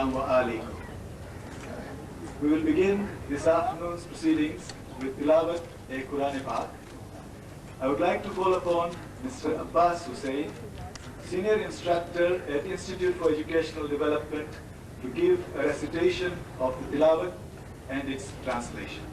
Assalamu alaikum. We will begin this afternoon's proceedings with Tilawat a Quran Pak. I would like to call upon Mr. Abbas Hussain, Senior Instructor at Institute for Educational Development, to give a recitation of the Tilawat and its translation.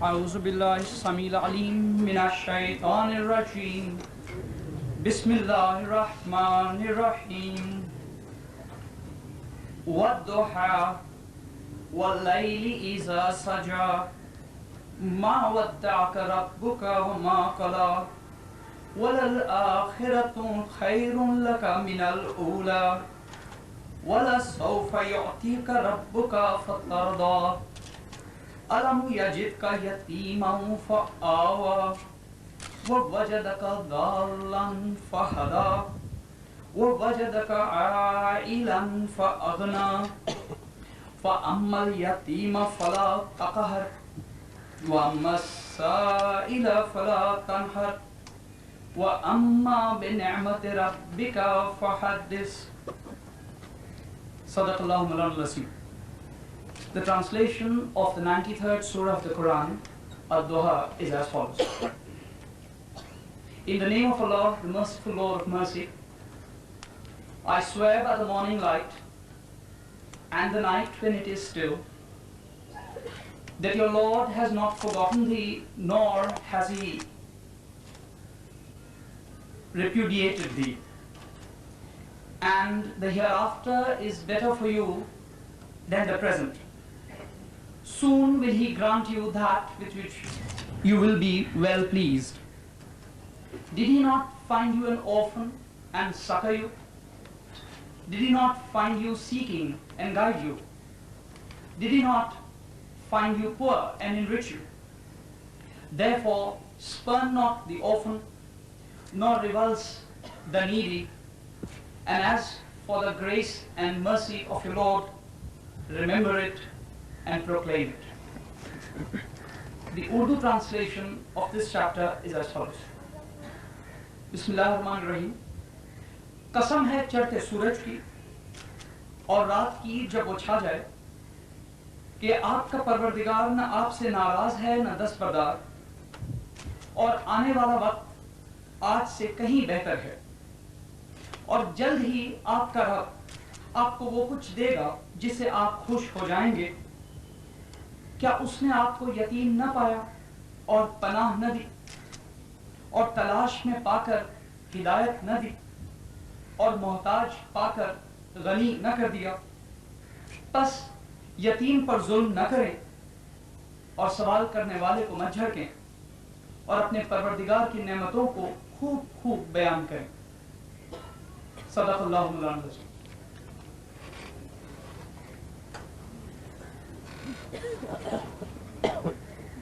أعوذ بالله السميع العليم من الشيطان الرجيم بسم الله الرحمن الرحيم والضحى والليل إذا سجى ما ودعك ربك وما قلى وللآخرة خير لك من الأولى ولسوف يعطيك ربك فترضى ألم يجدك يتيما فآوى ووجدك ضالا فهدى ووجدك عائلا فأغنى فأما اليتيم فلا تقهر وأما السائل فلا تنهر وأما بنعمة ربك فحدث صدق الله مولانا العظيم. The translation of the 93rd Surah of the Quran, Ad-Duha, is as follows. In the name of Allah, the merciful Lord of mercy, I swear by the morning light and the night when it is still, that your Lord has not forgotten thee, nor has he repudiated thee. And the hereafter is better for you than the present. Soon will he grant you that with which you will be well pleased. Did he not find you an orphan and succor you? Did he not find you seeking and guide you? Did he not find you poor and enrich you? Therefore, spurn not the orphan, nor revulse the needy. And as for the grace and mercy of your Lord, remember it and proclaim it. The Urdu translation of this chapter is as follows. Bismillahirrahmanirrahim. कसम है चढ़ते सूरज की और रात की जब वो छा जाए कि आपका परवरदिगार न आपसे नाराज है न दस्तबरदार और आने वाला वक्त आज से कहीं बेहतर है और जल्द ही आपका रब आपको वो कुछ देगा जिससे आप खुश हो जाएंगे। क्या उसने आपको यतीम न पाया और पनाह न दी और तलाश में पाकर हिदायत न दी और मोहताज पाकर गनी न कर दिया? बस यतीम पर जुल्म न करें और सवाल करने वाले को मत झड़कें और अपने परवरदिगार की नेमतों को खूब खूब बयान करें। सदक़ल्लाहु मौलाना अज़ीम।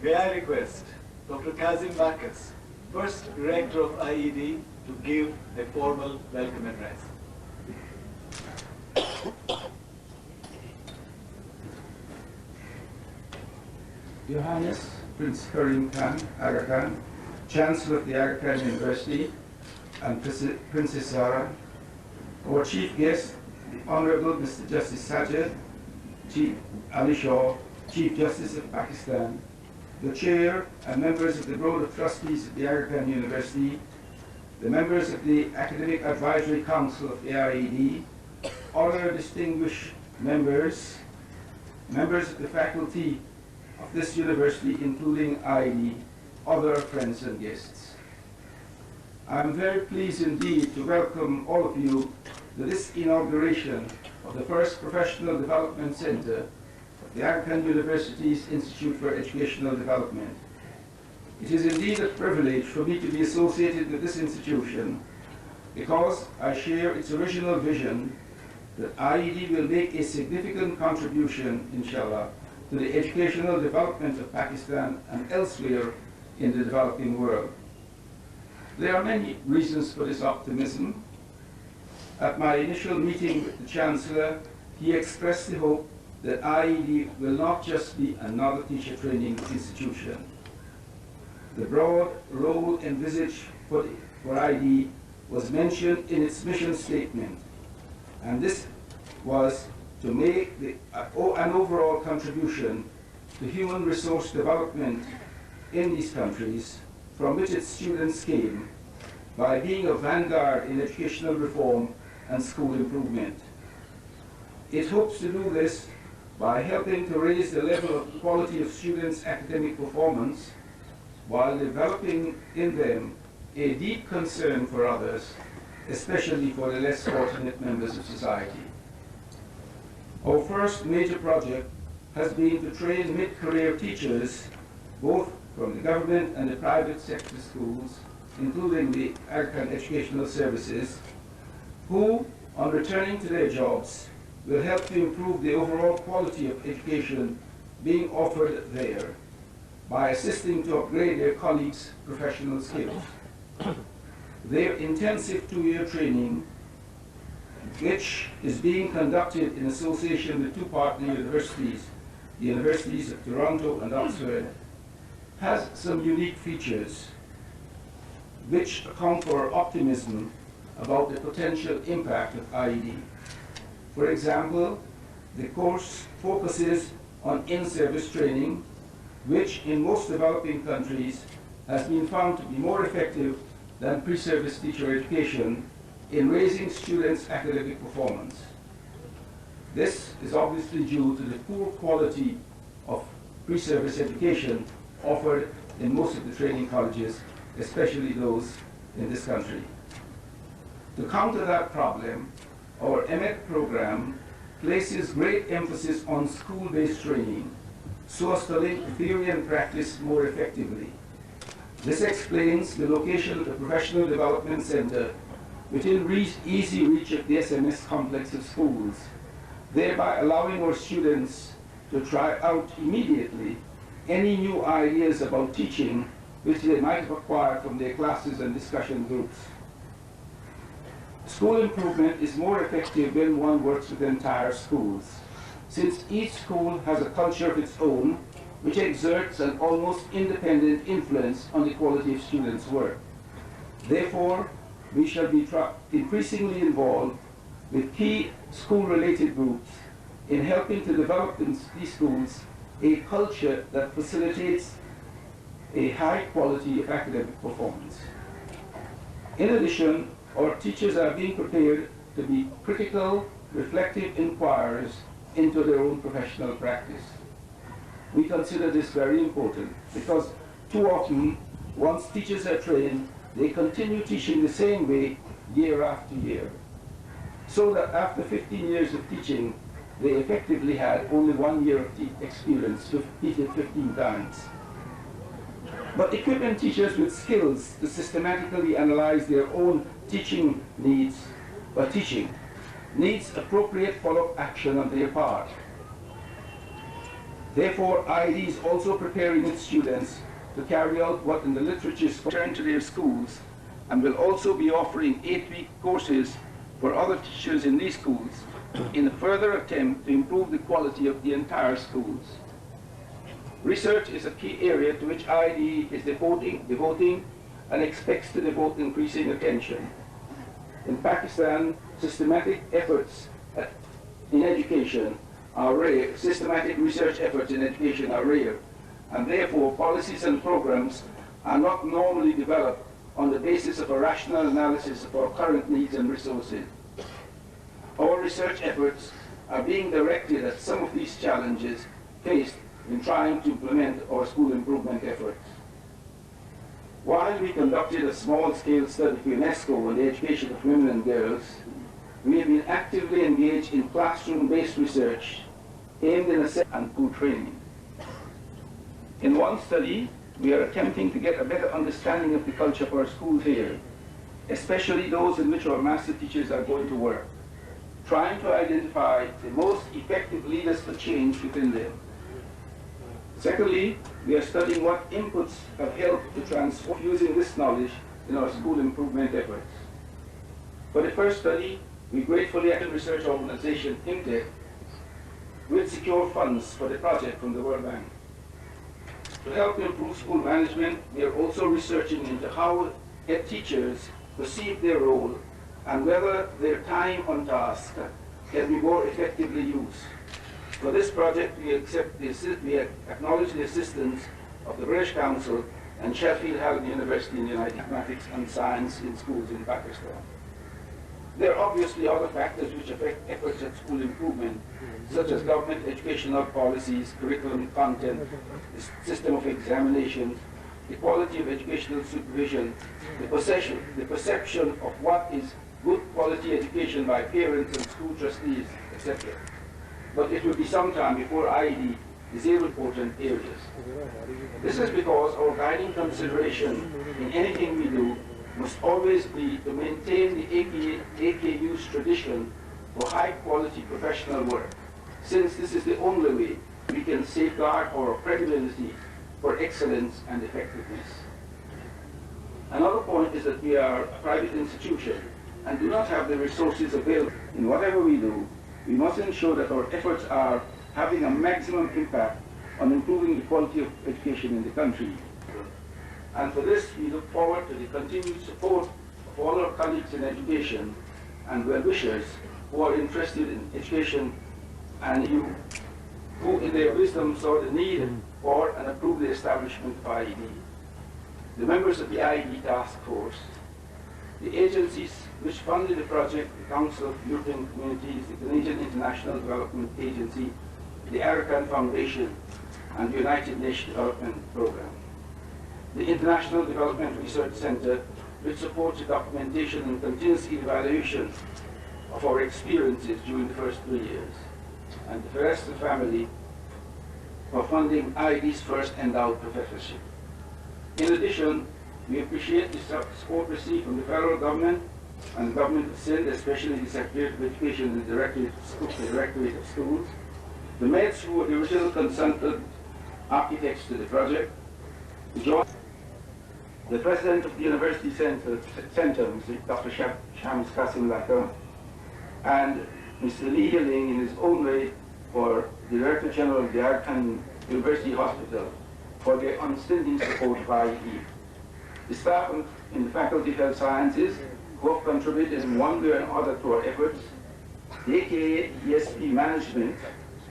May I request Dr. Kazim Marcus, first Rector of IED, to give a formal welcome address. Your Highness, Prince Karim Khan, Aga Khan, Chancellor of the Aga Khan University, and Princess Zara, our Chief Guest, the Honorable Mr. Justice Sajid, Chief Ali Shah, Chief Justice of Pakistan, the Chair and members of the Board of Trustees of the Aga Khan University, the members of the Academic Advisory Council of the AIED, other distinguished members, members of the faculty of this university, including IED, other friends and guests. I am very pleased indeed to welcome all of you to this inauguration of the first Professional Development Center of the Aga Khan University's Institute for Educational Development. It is indeed a privilege for me to be associated with this institution because I share its original vision that IED will make a significant contribution, inshallah, to the educational development of Pakistan and elsewhere in the developing world. There are many reasons for this optimism. At my initial meeting with the Chancellor, he expressed the hope that IED will not just be another teacher training institution. The broad role envisaged for IED was mentioned in its mission statement, and this was to make an overall contribution to human resource development in these countries from which its students came by being a vanguard in educational reform and school improvement. It hopes to do this by helping to raise the level of quality of students' academic performance while developing in them a deep concern for others, especially for the less fortunate members of society. Our first major project has been to train mid-career teachers, both from the government and the private sector schools, including the Aga Khan Educational Services, who, on returning to their jobs, will help to improve the overall quality of education being offered there by assisting to upgrade their colleagues' professional skills. Their intensive two-year training, which is being conducted in association with two partner universities, the Universities of Toronto and Oxford, has some unique features which account for optimism about the potential impact of IED. For example, the course focuses on in-service training, which in most developing countries has been found to be more effective than pre-service teacher education in raising students' academic performance. This is obviously due to the poor quality of pre-service education offered in most of the training colleges, especially those in this country. To counter that problem, our MET program places great emphasis on school-based training so as to link theory and practice more effectively. This explains the location of the Professional Development Center within easy reach of the SMS complex of schools, thereby allowing our students to try out immediately any new ideas about teaching which they might have acquired from their classes and discussion groups. School improvement is more effective when one works with entire schools, since each school has a culture of its own which exerts an almost independent influence on the quality of students' work. Therefore, we shall be increasingly involved with key school-related groups in helping to develop in these schools a culture that facilitates a high quality of academic performance. In addition, our teachers are being prepared to be critical, reflective inquirers into their own professional practice. We consider this very important because too often, once teachers are trained, they continue teaching the same way year after year, so that after 15 years of teaching, they effectively had only 1 year of experience, repeated 15 times. But equipping teachers with skills to systematically analyze their own teaching needs, needs appropriate follow-up action on their part. Therefore, IED is also preparing its students to carry out what in the literature is return to their schools, and will also be offering 8-week courses for other teachers in these schools in a further attempt to improve the quality of the entire schools. Research is a key area to which IED is devoting and expects to devote increasing attention. In Pakistan, systematic efforts in education are rare, systematic research efforts in education are rare, and therefore policies and programs are not normally developed on the basis of a rational analysis of our current needs and resources. Our research efforts are being directed at some of these challenges faced in trying to implement our school improvement efforts. While we conducted a small-scale study for UNESCO on the education of women and girls, we have been actively engaged in classroom-based research aimed in assessment and school training. In one study, we are attempting to get a better understanding of the culture of our schools here, especially those in which our master teachers are going to work, trying to identify the most effective leaders for change within them. Secondly, we are studying what inputs have helped to transform using this knowledge in our school improvement efforts. For the first study, we gratefully asked research organization IMTEC will secure funds for the project from the World Bank. To help improve school management, we are also researching into how teachers perceive their role and whether their time on task can be more effectively used. For this project, we acknowledge the assistance of the British Council and Sheffield Hallam University in the United Mathematics and Science in schools in Pakistan. There are obviously other factors which affect efforts at school improvement, such as government educational policies, curriculum content, the system of examinations, the quality of educational supervision, the perception of what is good quality education by parents and school trustees, etc. But it will be some time before IED is a important areas. This is because our guiding consideration in anything we do must always be to maintain the AKU's tradition for high-quality professional work, since this is the only way we can safeguard our credibility for excellence and effectiveness. Another point is that we are a private institution and do not have the resources available. In whatever we do, we must ensure that our efforts are having a maximum impact on improving the quality of education in the country. And for this, we look forward to the continued support of all our colleagues in education and well-wishers who are interested in education and who in their wisdom saw the need for and approved the establishment of IED. The members of the IED task force, the agencies which funded the project, the Council of European Communities, the Canadian International Development Agency, the Aga Khan Foundation, and the United Nations Development Programme. The International Development Research Center, which supports the documentation and continuous evaluation of our experiences during the first 3 years, and the Forrester family for funding IED's first endowed professorship. In addition, we appreciate the support received from the federal government and the government of Sindh, especially the Secretary of Education and the Directorate of Schools, the mates who were the original consultant architects to the project, the President of the University Center Mr. Dr. Shams Qasim Lakar, and Mr. Lee Hilling in his own way for the Director General of the Aga Khan University Hospital for their unstinting support of IED. The staff in the Faculty of Health Sciences who have contributed in one way or another to our efforts, the AKA ESP management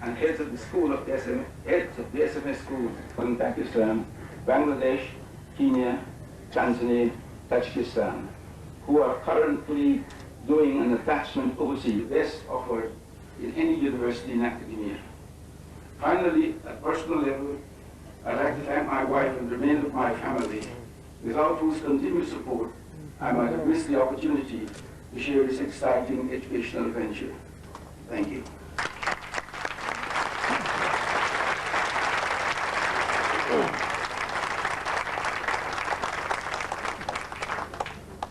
and heads of the SMS schools in Pakistan, Bangladesh, Kenya, Tanzania, Tajikistan, who are currently doing an attachment overseas, best offered in any university in academia. Finally, at personal level, I'd like to thank my wife and the remainder of my family, without whose continued support, I might have missed the opportunity to share this exciting educational venture. Thank you.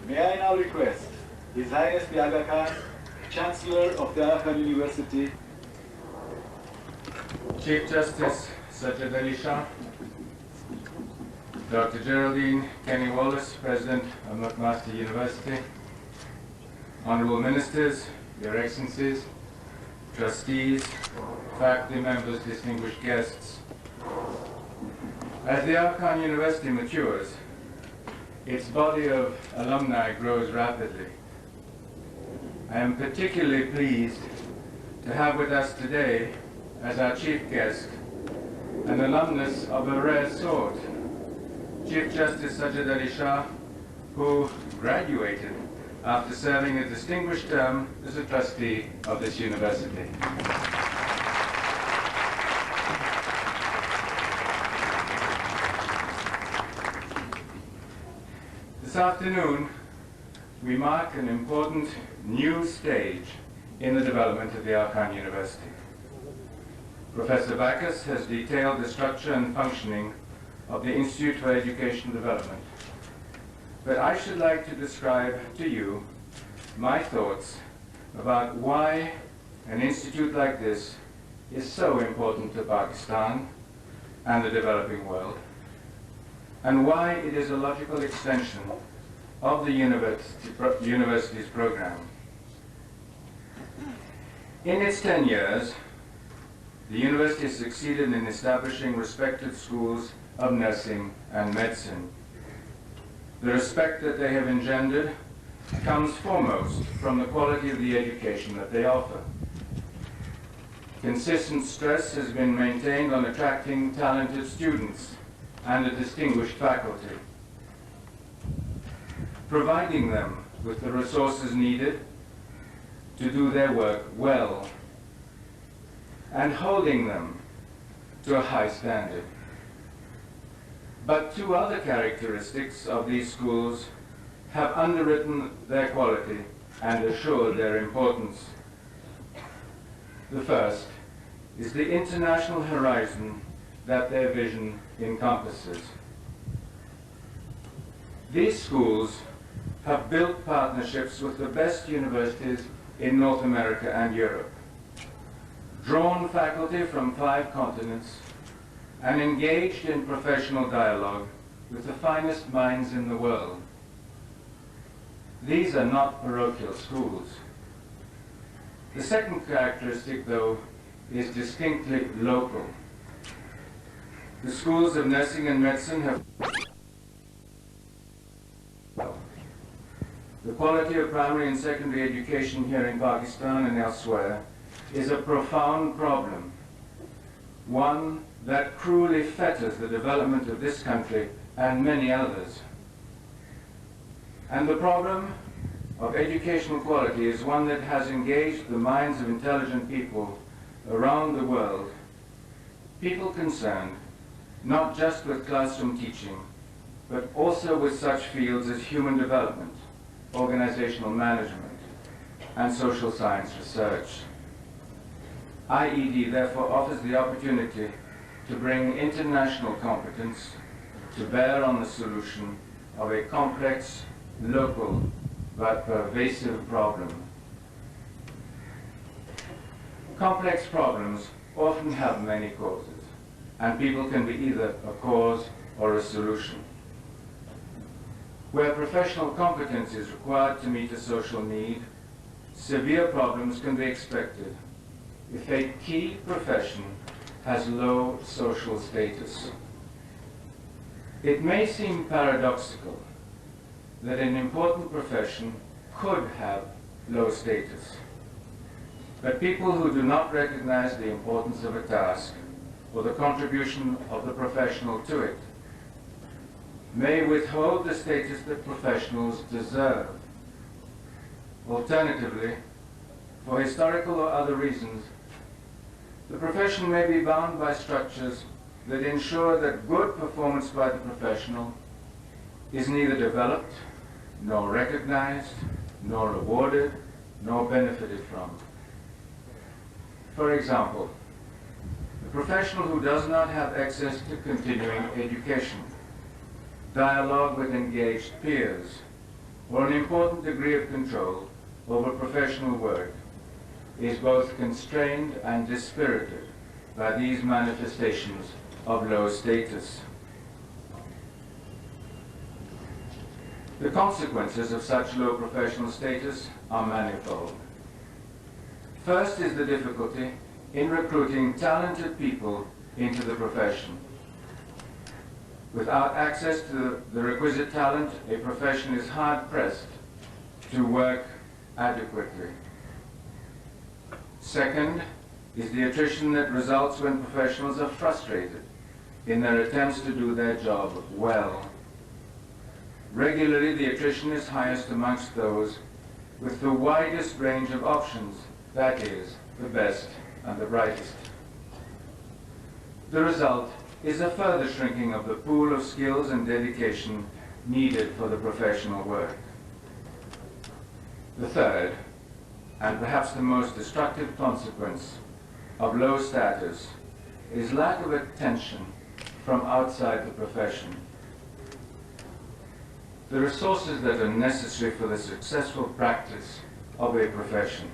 May I now request His Highness the Aga Khan, Chancellor of the Aga Khan University, Chief Justice Sajjad Ali Shah, Dr. Geraldine Kenny Wallace, President of McMaster University, Honorable Ministers, Your Excellencies, Trustees, faculty members, distinguished guests. As the Aga Khan University matures, its body of alumni grows rapidly. I am particularly pleased to have with us today, as our chief guest, an alumnus of a rare sort, Chief Justice Sajjad Ali Shah, who graduated after serving a distinguished term as a trustee of this university. This afternoon, we mark an important new stage in the development of the Aga Khan University. Professor Backus has detailed the structure and functioning of the Institute for Education Development. But I should like to describe to you my thoughts about why an institute like this is so important to Pakistan and the developing world, and why it is a logical extension of the university's program. In its 10 years, the university has succeeded in establishing respected schools of nursing and medicine. The respect that they have engendered comes foremost from the quality of the education that they offer. Consistent stress has been maintained on attracting talented students and a distinguished faculty, providing them with the resources needed to do their work well, and holding them to a high standard. But two other characteristics of these schools have underwritten their quality and assured their importance. The first is the international horizon that their vision encompasses. These schools have built partnerships with the best universities in North America and Europe, drawn faculty from 5 continents, and engaged in professional dialogue with the finest minds in the world. These are not parochial schools. The second characteristic, though, is distinctly local. The schools of nursing and medicine have the quality of primary and secondary education here in Pakistan and elsewhere is a profound problem, one that cruelly fetters the development of this country and many others. And the problem of educational quality is one that has engaged the minds of intelligent people around the world, people concerned not just with classroom teaching, but also with such fields as human development, organizational management, and social science research. IED therefore offers the opportunity to bring international competence to bear on the solution of a complex, local, but pervasive problem. Complex problems often have many causes, and people can be either a cause or a solution. Where professional competence is required to meet a social need, severe problems can be expected if a key profession has low social status. It may seem paradoxical that an important profession could have low status, but people who do not recognize the importance of a task or the contribution of the professional to it may withhold the status that professionals deserve. Alternatively, for historical or other reasons, the profession may be bound by structures that ensure that good performance by the professional is neither developed, nor recognized, nor rewarded, nor benefited from. For example, a professional who does not have access to continuing education, dialogue with engaged peers, or an important degree of control over professional work is both constrained and dispirited by these manifestations of low status. The consequences of such low professional status are manifold. First is the difficulty in recruiting talented people into the profession. Without access to the requisite talent, a profession is hard-pressed to work adequately. Second is the attrition that results when professionals are frustrated in their attempts to do their job well. Regularly, the attrition is highest amongst those with the widest range of options, that is, the best and the brightest. The result is a further shrinking of the pool of skills and dedication needed for the professional work. The third, and perhaps the most destructive consequence of low status, is lack of attention from outside the profession. The resources that are necessary for the successful practice of a profession,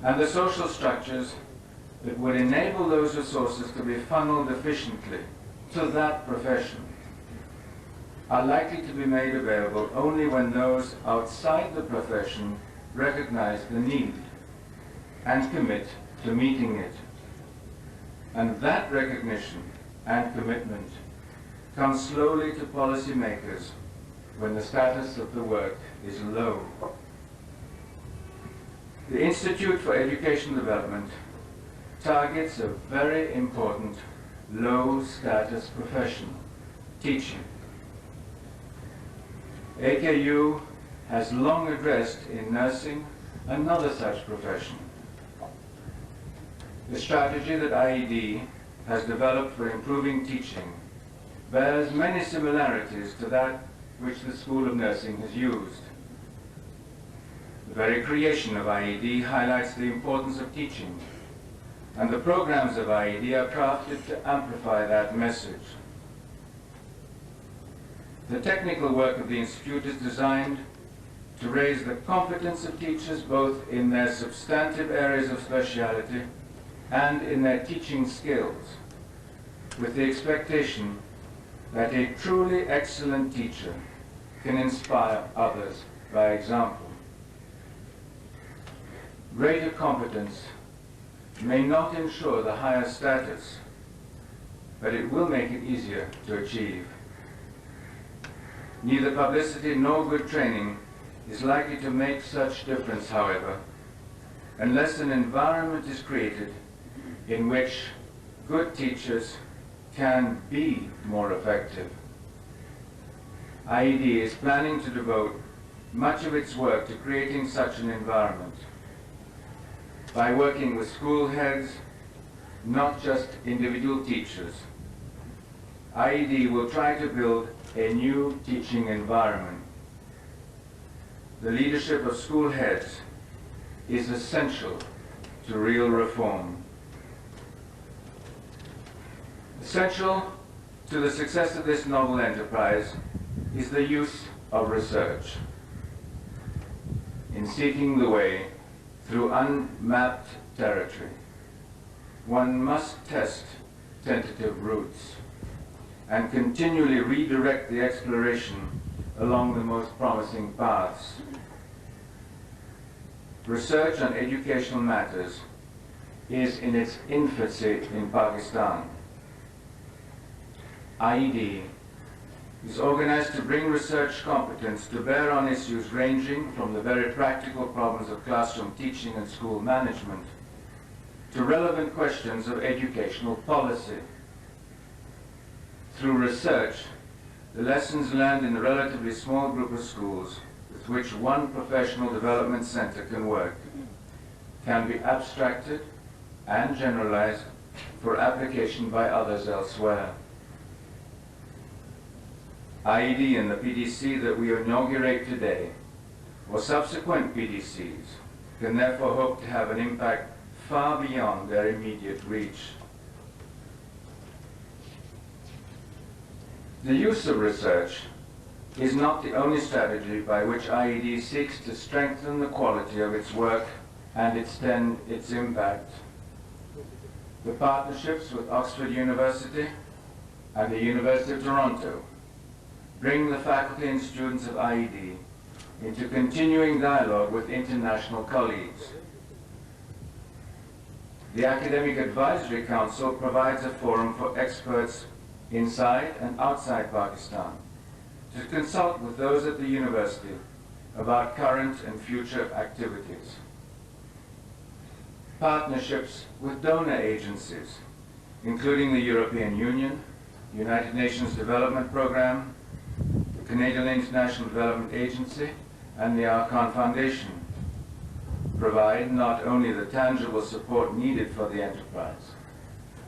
and the social structures that would enable those resources to be funneled efficiently to that profession, are likely to be made available only when those outside the profession recognize the need and commit to meeting it. And that recognition and commitment comes slowly to policymakers when the status of the work is low. The Institute for Education Development targets a very important low-status profession, teaching. AKU has long addressed in nursing another such profession. The strategy that IED has developed for improving teaching bears many similarities to that which the School of Nursing has used. The very creation of IED highlights the importance of teaching, and the programs of IED are crafted to amplify that message. The technical work of the Institute is designed to raise the competence of teachers both in their substantive areas of speciality and in their teaching skills, with the expectation that a truly excellent teacher can inspire others by example. Greater competence may not ensure the higher status, but it will make it easier to achieve. Neither publicity nor good training is likely to make such difference, however, unless an environment is created in which good teachers can be more effective. IED is planning to devote much of its work to creating such an environment by working with school heads, not just individual teachers. IED will try to build a new teaching environment. The leadership of school heads is essential to real reform. Essential to the success of this novel enterprise is the use of research. In seeking the way through unmapped territory, one must test tentative routes and continually redirect the exploration along the most promising paths. Research on educational matters is in its infancy in Pakistan. IED is organized to bring research competence to bear on issues ranging from the very practical problems of classroom teaching and school management to relevant questions of educational policy. Through research, the lessons learned in a relatively small group of schools with which one professional development center can work can be abstracted and generalized for application by others elsewhere. IED and the PDC that we inaugurate today, or subsequent PDCs, can therefore hope to have an impact far beyond their immediate reach. The use of research is not the only strategy by which IED seeks to strengthen the quality of its work and extend its impact. The partnerships with Oxford University and the University of Toronto bring the faculty and students of IED into continuing dialogue with international colleagues. The Academic Advisory Council provides a forum for experts inside and outside Pakistan to consult with those at the university about current and future activities. Partnerships with donor agencies, including the European Union, United Nations Development Programme, the Canadian International Development Agency, and the Aga Khan Foundation, provide not only the tangible support needed for the enterprise,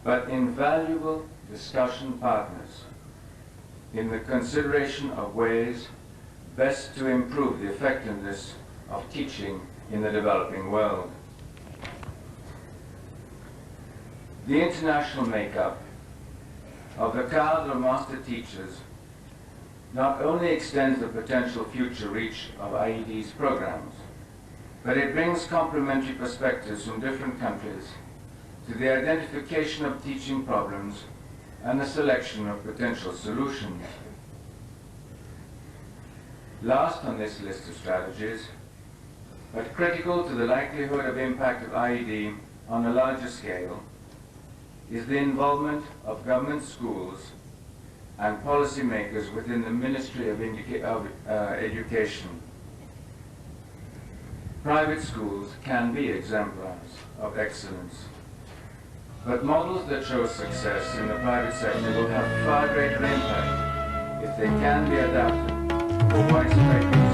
but invaluable discussion partners in the consideration of ways best to improve the effectiveness of teaching in the developing world. The international makeup of the cadre of master teachers not only extends the potential future reach of IED's programs, but it brings complementary perspectives from different countries to the identification of teaching problems and the selection of potential solutions. Last on this list of strategies, but critical to the likelihood of impact of IED on a larger scale, is the involvement of government schools and policymakers within the Ministry of Education. Private schools can be exemplars of excellence, but models that show success in the private sector will have far greater impact if they can be adapted for widespread